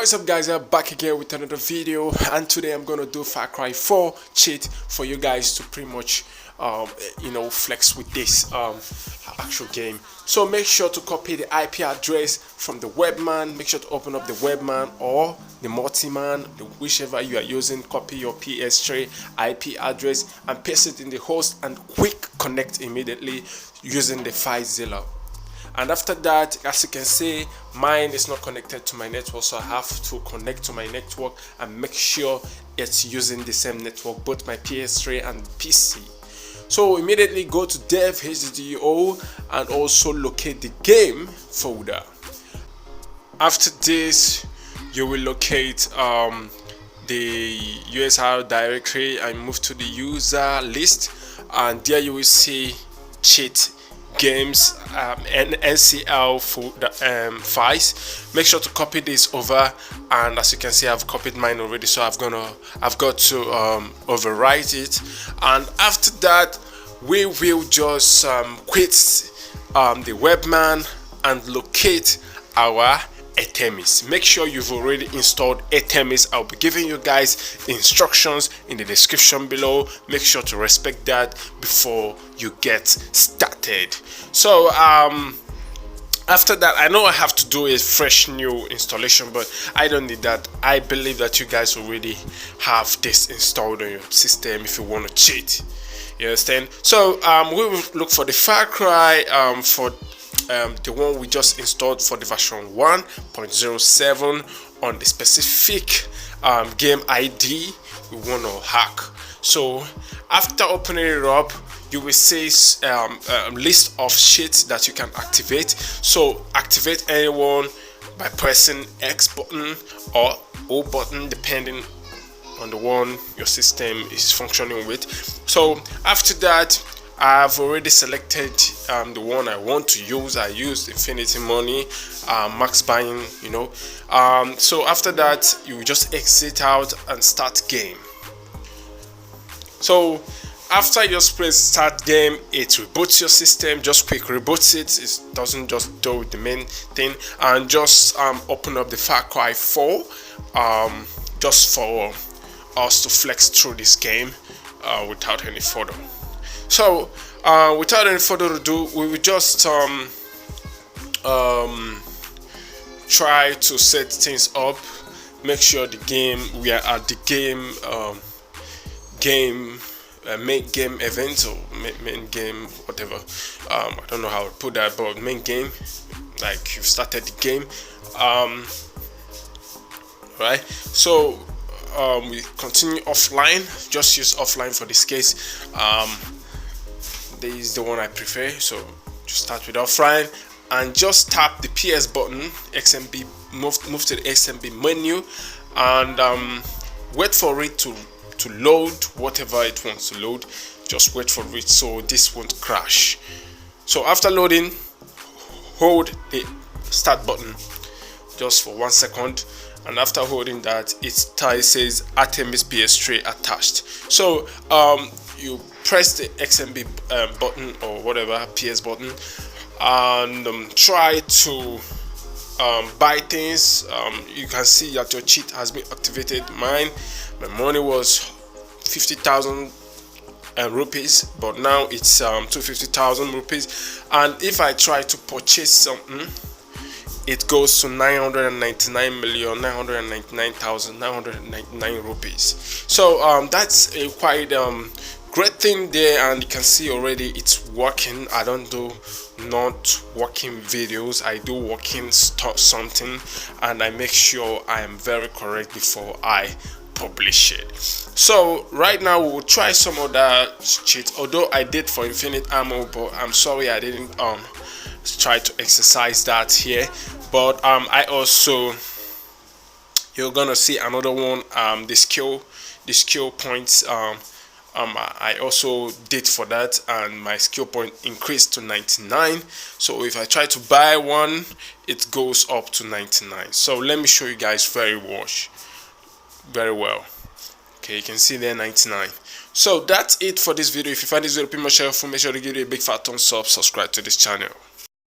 What's up guys, I'm back again with another video, and today I'm gonna do Far Cry 4 cheat for you guys to pretty much flex with this actual game. So make sure to copy the IP address from the webman. Make sure to open up the webman or the multiman, whichever you are using. Copy your PS3 IP address and paste it in the host and quick connect immediately using the FileZilla. And after that, as you can see, mine is not connected to my network, so I have to connect to my network and make sure it's using the same network, both my PS3 and PC. So immediately go to dev HDO and also locate the game folder. After this, you will locate the USR directory and move to the user list, and there you will see cheat games and NCL files. Make sure to copy this over, and as you can see, I've copied mine already, so I've got to overwrite it. And after that, we will just quit the webman and locate our ADDRESS. Make sure you've already installed ADDRESS. I'll be giving you guys instructions in the description below. Make sure to respect that before you get started. So after that, I know I have to do a fresh new installation, but I don't need that. I believe that you guys already have this installed on your system if you want to cheat. You understand? So we will look for the Far Cry for the one we just installed for the version 1.07 on the specific game ID we want to hack. So after opening it up, you will see a list of cheats that you can activate. So activate anyone by pressing X button or O button, depending on the one your system is functioning with. So after that, I've already selected the one I want to use. I used Infinity Money, max buying, so after that, you just exit out and start game. So after you just press start game, it reboots your system. Just quick reboots it. It doesn't just do the main thing, and just open up the Far Cry 4 just for us to flex through this game without any further. So without any further ado, we will just try to set things up. Make sure the game, we are at the main game event, or main game, whatever. I don't know how to put that, but main game, like you've started the game. Right, so we continue offline. Just use offline for this case. This is the one I prefer, so just start with offline and just tap the PS button, XMB, move to the XMB menu, and wait for it to load whatever it wants to load. Just wait for it so this won't crash. So after loading, hold the start button just for 1 second, and after holding that, it says ADDRESS PS3 attached. So you press the XMB button or whatever PS button, and try to buy things. You can see that your cheat has been activated. My money was 50,000 rupees, but now it's 250,000 rupees. And if I try to purchase something, it goes to 999,999,999 rupees. So that's a quite great thing there, and you can see already it's working. I don't do not working videos, I do working something, and I make sure I am very correct before I publish it. So right now we will try some other cheats, although I did for infinite ammo, but I'm sorry I didn't try to exercise that here. But I also, you're gonna see another one, the skill points. I also did for that, and my skill point increased to 99. So if I try to buy one, it goes up to 99. So let me show you guys very well. Okay, you can see there 99. So that's it for this video. If you find this video pretty much helpful, make sure to give it a big fat thumbs up, subscribe to this channel.